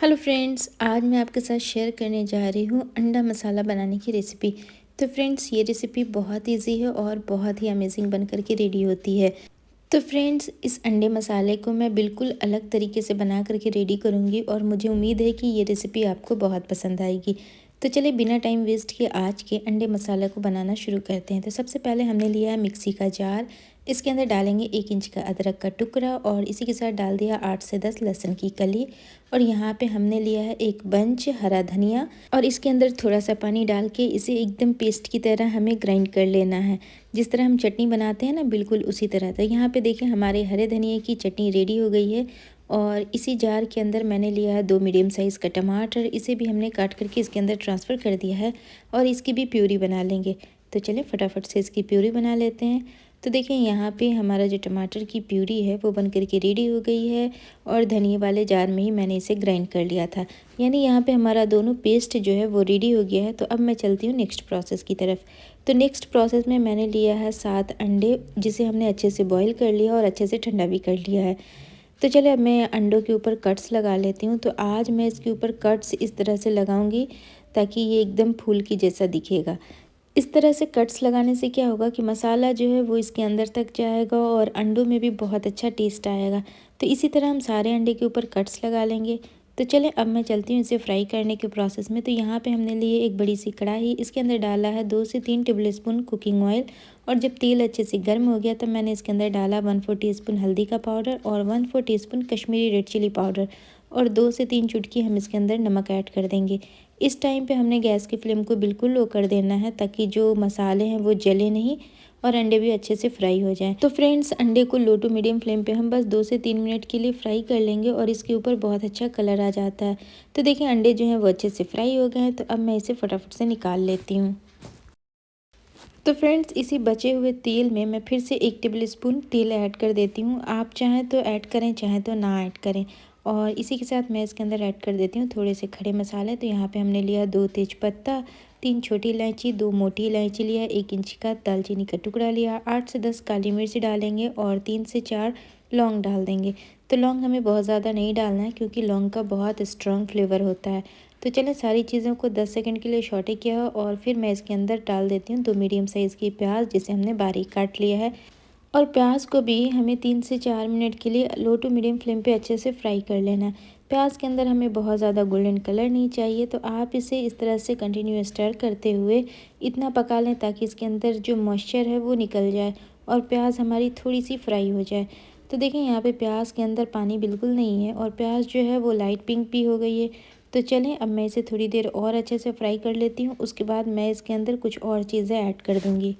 Hello friends, आज मैं आपके साथ शेयर करने जा रही हूँ अंडा मसाला बनाने की रेसिपी। तो फ्रेंड्स, ये रेसिपी बहुत इजी है और बहुत ही अमेजिंग बन कर के रेडी होती है। तो फ्रेंड्स, इस अंडे मसाले को मैं बिल्कुल अलग तरीके से बना करके रेडी करूँगी और मुझे उम्मीद है कि ये रेसिपी आपको बहुत पसंद आएगी। तो चलिए बिना टाइम वेस्ट किए आज के अंडे मसाला को बनाना शुरू करते हैं। तो सबसे पहले हमने लिया है मिक्सी का जार। इसके अंदर डालेंगे 1 इंच का अदरक का टुकड़ा और इसी के साथ डाल दिया 8 से 10 लहसुन की कली। और यहाँ पे हमने लिया है एक बंच हरा धनिया और इसके अंदर थोड़ा सा पानी डाल के इसे एकदम पेस्ट की तरह हमें ग्राइंड कर लेना है। जिस तरह हम चटनी बनाते हैं ना, बिल्कुल उसी तरह। तो यहाँ पे देखिए हमारे हरे धनिए की चटनी रेडी हो गई है। और इसी जार के अंदर मैंने लिया है 2 मीडियम साइज़ का टमाटर। इसे भी हमने काट करके इसके अंदर ट्रांसफ़र कर दिया है और इसकी भी प्यूरी बना लेंगे। तो चलिए फटाफट से इसकी प्यूरी बना लेते हैं। तो देखिए यहाँ पे हमारा जो टमाटर की प्यूरी है वो बन करके रेडी हो गई है और धनिए वाले जार में ही मैंने इसे ग्राइंड कर लिया था। यानी यहाँ पे हमारा दोनों पेस्ट जो है वो रेडी हो गया है। तो अब मैं चलती हूँ नेक्स्ट प्रोसेस की तरफ। तो नेक्स्ट प्रोसेस में मैंने लिया है 7 अंडे, जिसे हमने अच्छे से बॉईल कर लिया और अच्छे से ठंडा भी कर लिया है। तो चलिए अब मैं अंडों के ऊपर कट्स लगा लेती हूँ। तो आज मैं इसके ऊपर कट्स इस तरह से लगाऊंगी ताकि ये एकदम फूल की जैसा दिखेगा। इस तरह से कट्स लगाने से क्या होगा कि मसाला जो है वो इसके अंदर तक जाएगा और अंडों में भी बहुत अच्छा टेस्ट आएगा। तो इसी तरह हम सारे अंडे के ऊपर कट्स लगा लेंगे। तो चलें अब मैं चलती हूँ इसे फ्राई करने के प्रोसेस में। तो यहाँ पे हमने लिए एक बड़ी सी कढ़ाई। इसके अंदर डाला है 2 से 3 टेबल स्पून कुकिंग ऑयल। और जब तेल अच्छे से गर्म हो गया तब मैंने इसके अंदर डाला 1/4 टीस्पून हल्दी का पाउडर और 1/4 teaspoon Kashmiri red chilli powder और 2 से 3 चुटकी हम इसके अंदर नमक ऐड कर देंगे। इस टाइम पे हमने गैस की फ्लेम को बिल्कुल लो कर देना है ताकि जो मसाले हैं वो जले नहीं और अंडे भी अच्छे से फ्राई हो जाएं। तो फ्रेंड्स, अंडे को लो टू मीडियम फ्लेम पे हम बस 2 से 3 मिनट के लिए फ्राई कर लेंगे और इसके ऊपर बहुत अच्छा कलर आ जाता है। तो देखिए अंडे जो हैं वो अच्छे से फ्राई हो गए हैं। तो अब मैं इसे फटाफट से निकाल लेती हूँ। तो फ्रेंड्स, इसी बचे हुए तेल में मैं फिर से 1 टेबल स्पून तेल ऐड कर देती हूँ। आप चाहें तो ऐड करें, चाहें तो ना ऐड करें। और इसी के साथ मैं इसके अंदर ऐड कर देती हूँ थोड़े से खड़े मसाले। तो यहाँ पे हमने लिया 2 तेज़पत्ता, 3 छोटी इलायची, 2 मोटी इलायची लिया, 1 इंच का दालचीनी का टुकड़ा लिया, 8 से 10 काली मिर्च डालेंगे और 3 से 4 लौंग डाल देंगे। तो लौंग हमें बहुत ज़्यादा नहीं डालना है क्योंकि लौंग का बहुत स्ट्रॉन्ग फ्लेवर होता है। तो चलें सारी चीज़ों को 10 सेकंड के लिए सौटे किया और फिर मैं इसके अंदर डाल देती हूँ 2 मीडियम साइज़ की प्याज, जिसे हमने बारीक काट लिया है। और प्याज को भी हमें 3 से 4 मिनट के लिए लो टू मीडियम फ्लेम पे अच्छे से फ्राई कर लेना है। प्याज के अंदर हमें बहुत ज़्यादा गोल्डन कलर नहीं चाहिए। तो आप इसे इस तरह से कंटिन्यू स्टर करते हुए इतना पका लें ताकि इसके अंदर जो मॉइस्चर है वो निकल जाए और प्याज हमारी थोड़ी सी फ्राई हो जाए। तो देखें यहाँ पे प्याज के अंदर पानी बिल्कुल नहीं है और प्याज जो है वो लाइट पिंक भी हो गई है। तो चलें अब मैं इसे थोड़ी देर और अच्छे से फ्राई कर लेती हूँ। उसके बाद मैं इसके अंदर कुछ और चीज़ें ऐड कर दूँगी।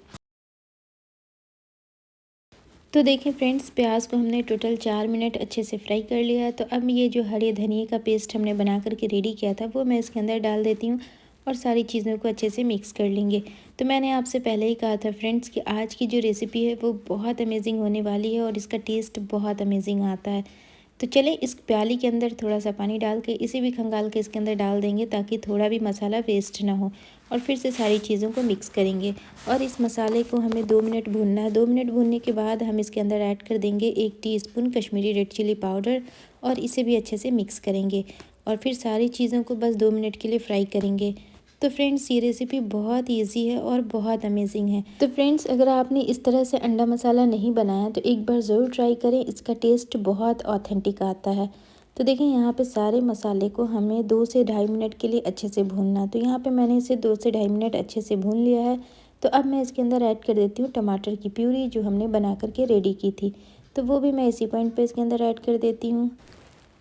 तो देखिए फ्रेंड्स, प्याज को हमने टोटल 4 मिनट अच्छे से फ्राई कर लिया है। तो अब ये जो हरे धनिए का पेस्ट हमने बना करके रेडी किया था वो मैं इसके अंदर डाल देती हूँ और सारी चीज़ों को अच्छे से मिक्स कर लेंगे। तो मैंने आपसे पहले ही कहा था फ्रेंड्स कि आज की जो रेसिपी है वो बहुत अमेजिंग होने वाली है और इसका टेस्ट बहुत अमेजिंग आता है। तो चलिए इस प्याली के अंदर थोड़ा सा पानी डाल के इसे भी खंगाल के इसके अंदर डाल देंगे ताकि थोड़ा भी मसाला वेस्ट ना हो। और फिर से सारी चीज़ों को मिक्स करेंगे और इस मसाले को हमें 2 मिनट भूनना है। 2 मिनट भूनने के बाद हम इसके अंदर ऐड कर देंगे 1 teaspoon Kashmiri red chilli powder और इसे भी अच्छे से मिक्स करेंगे और फिर सारी चीज़ों को बस 2 मिनट के लिए फ्राई करेंगे। तो फ्रेंड्स, ये रेसिपी बहुत ईजी है और बहुत अमेजिंग है। तो फ्रेंड्स, अगर आपने इस तरह से अंडा मसाला नहीं बनाया तो एक बार ज़रूर ट्राई करें। इसका टेस्ट बहुत ऑथेंटिक आता है। तो देखें यहाँ पे सारे मसाले को हमें 2 से ढाई मिनट के लिए अच्छे से भूनना है। तो यहाँ पे मैंने इसे 2 से ढाई मिनट अच्छे से भून लिया है। तो अब मैं इसके अंदर ऐड कर देती हूँ टमाटर की प्यूरी जो हमने बना करके रेडी की थी। तो वो भी मैं इसी पॉइंट पे इसके अंदर ऐड कर देती हूँ।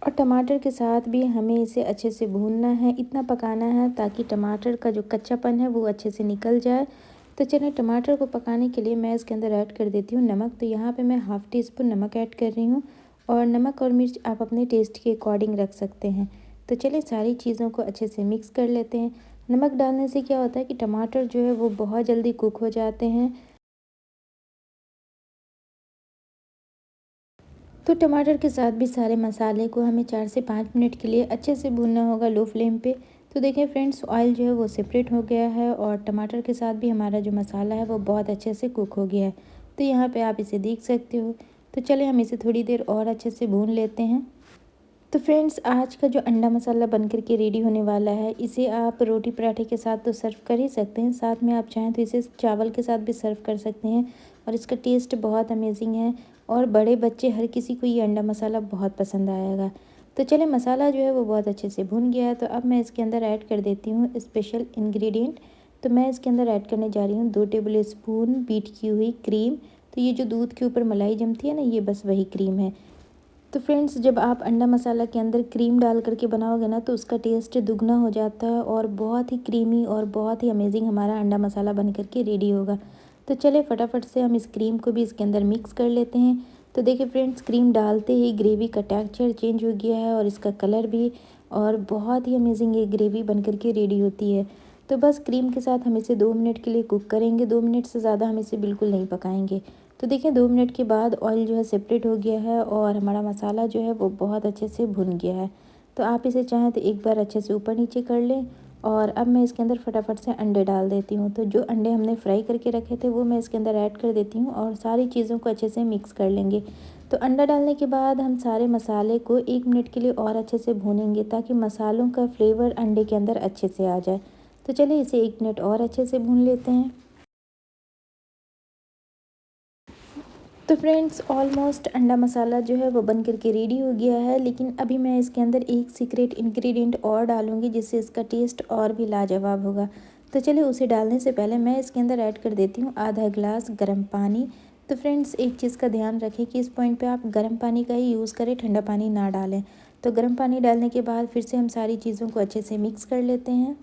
और टमाटर के साथ भी हमें इसे अच्छे से भूनना है, इतना पकाना है ताकि टमाटर का जो कच्चापन है वो अच्छे से निकल जाए। तो चलिए टमाटर को पकाने के लिए मैं इसके अंदर ऐड कर देती हूँ नमक। तो यहाँ पे मैं हाफ़ टी स्पून नमक ऐड कर रही हूँ और नमक और मिर्च आप अपने टेस्ट के अकॉर्डिंग रख सकते हैं। तो चलिए सारी चीज़ों को अच्छे से मिक्स कर लेते हैं। नमक डालने से क्या होता है कि टमाटर जो है वो बहुत जल्दी कुक हो जाते हैं। तो टमाटर के साथ भी सारे मसाले को हमें 4 से 5 मिनट के लिए अच्छे से भूनना होगा लो फ्लेम पे। तो देखिए फ्रेंड्स, ऑयल जो है वो सेपरेट हो गया है और टमाटर के साथ भी हमारा जो मसाला है वो बहुत अच्छे से कुक हो गया है। तो यहाँ पे आप इसे देख सकते हो। तो चलिए हम इसे थोड़ी देर और अच्छे से भून लेते हैं। तो फ्रेंड्स आज का जो अंडा मसाला बन कर के रेडी होने वाला है, इसे आप रोटी पराठे के साथ तो सर्व कर ही सकते हैं, साथ में आप चाहें तो इसे चावल के साथ भी सर्व कर सकते हैं और इसका टेस्ट बहुत अमेजिंग है और बड़े बच्चे हर किसी को ये अंडा मसाला बहुत पसंद आएगा। तो चलिए मसाला जो है वो बहुत अच्छे से भुन गया है, तो अब मैं इसके अंदर ऐड कर देती हूँ स्पेशल इंग्रेडिएंट। तो मैं इसके अंदर ऐड करने जा रही हूँ 2 टेबल स्पून बीट की हुई क्रीम। तो ये जो दूध के ऊपर मलाई जमती है ना, ये बस वही क्रीम है। तो फ्रेंड्स जब आप अंडा मसाला के अंदर क्रीम डाल करके बनाओगे ना, तो उसका टेस्ट दुगना हो जाता है और बहुत ही क्रीमी और बहुत ही अमेजिंग हमारा अंडा मसाला बन करके रेडी होगा। तो चले फटाफट से हम इस क्रीम को भी इसके अंदर मिक्स कर लेते हैं। तो देखिए फ्रेंड्स, क्रीम डालते ही ग्रेवी का टेक्सचर चेंज हो गया है और इसका कलर भी, और बहुत ही अमेजिंग ये ग्रेवी बन करके रेडी होती है। तो बस क्रीम के साथ हम इसे 2 मिनट के लिए कुक करेंगे, 2 मिनट से ज़्यादा हम इसे बिल्कुल नहीं पकाएंगे। तो देखिए 2 मिनट के बाद ऑयल जो है सेपरेट हो गया है और हमारा मसाला जो है वो बहुत अच्छे से भुन गया है। तो आप इसे चाहें तो एक बार अच्छे से ऊपर नीचे कर लें। और अब मैं इसके अंदर फटाफट से अंडे डाल देती हूँ। तो जो अंडे हमने फ्राई करके रखे थे वो मैं इसके अंदर ऐड कर देती हूँ और सारी चीज़ों को अच्छे से मिक्स कर लेंगे। तो अंडा डालने के बाद हम सारे मसाले को 1 मिनट के लिए और अच्छे से भूनेंगे, ताकि मसालों का फ्लेवर अंडे के अंदर अच्छे से आ जाए। तो चलिए इसे 1 मिनट और अच्छे से भून लेते हैं। तो फ्रेंड्स ऑलमोस्ट अंडा मसाला जो है वो बन करके रेडी हो गया है, लेकिन अभी मैं इसके अंदर एक सीक्रेट इंग्रेडिएंट और डालूँगी, जिससे इसका टेस्ट और भी लाजवाब होगा। तो चलिए उसे डालने से पहले मैं इसके अंदर ऐड कर देती हूँ आधा गिलास गर्म पानी। तो फ्रेंड्स एक चीज़ का ध्यान रखें कि इस पॉइंट पे आप गर्म पानी का ही यूज़ करें, ठंडा पानी ना डालें। तो गर्म पानी डालने के बाद फिर से हम सारी चीज़ों को अच्छे से मिक्स कर लेते हैं।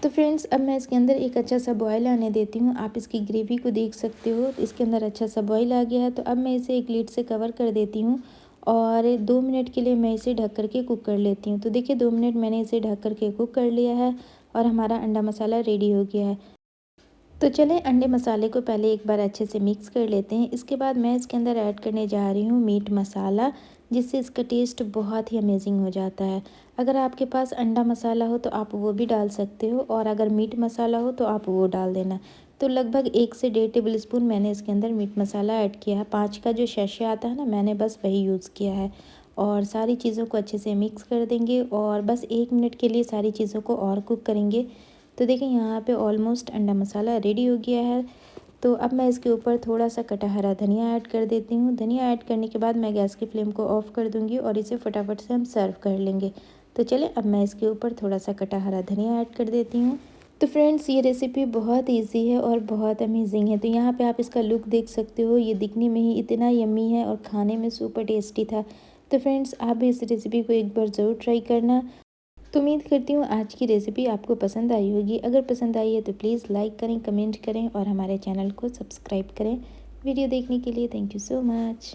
तो फ्रेंड्स अब मैं इसके अंदर एक अच्छा सा बॉयल आने देती हूँ। आप इसकी ग्रेवी को देख सकते हो, तो इसके अंदर अच्छा सा बॉयल आ गया है। तो अब मैं इसे एक लिड से कवर कर देती हूँ और 2 मिनट के लिए मैं इसे ढक कर के कुक कर लेती हूँ। तो देखिए 2 मिनट मैंने इसे ढक कर के कुक कर लिया है और हमारा अंडा मसाला रेडी हो गया है। तो चलें अंडे मसाले को पहले एक बार अच्छे से मिक्स कर लेते हैं। इसके बाद मैं इसके अंदर ऐड करने जा रही हूँ मीट मसाला, जिससे इसका टेस्ट बहुत ही अमेजिंग हो जाता है। अगर आपके पास अंडा मसाला हो तो आप वो भी डाल सकते हो, और अगर मीट मसाला हो तो आप वो डाल देना। तो लगभग 1 से 1.5 टेबल स्पून मैंने इसके अंदर मीट मसाला ऐड किया है। 5 का जो सैशे आता है ना, मैंने बस वही यूज़ किया है। और सारी चीज़ों को अच्छे से मिक्स कर देंगे और बस 1 मिनट के लिए सारी चीज़ों को और कुक करेंगे। तो देखिए यहाँ पे ऑलमोस्ट अंडा मसाला रेडी हो गया है। तो अब मैं इसके ऊपर थोड़ा सा कटा हरा धनिया ऐड कर देती हूँ। धनिया ऐड करने के बाद मैं गैस की फ्लेम को ऑफ़ कर दूँगी और इसे फटाफट से हम सर्व कर लेंगे। तो चलिए अब मैं इसके ऊपर थोड़ा सा कटा हरा धनिया ऐड कर देती हूँ। तो फ्रेंड्स ये रेसिपी बहुत ईजी है और बहुत अमेजिंग है। तो यहाँ पे आप इसका लुक देख सकते हो, ये दिखने में ही इतना यम्मी है और खाने में सुपर टेस्टी था। तो फ्रेंड्स आप भी इस रेसिपी को एक बार ज़रूर ट्राई करना। तो उम्मीद करती हूँ आज की रेसिपी आपको पसंद आई होगी। अगर पसंद आई है तो प्लीज़ लाइक करें, कमेंट करें और हमारे चैनल को सब्सक्राइब करें। वीडियो देखने के लिए थैंक यू सो मच।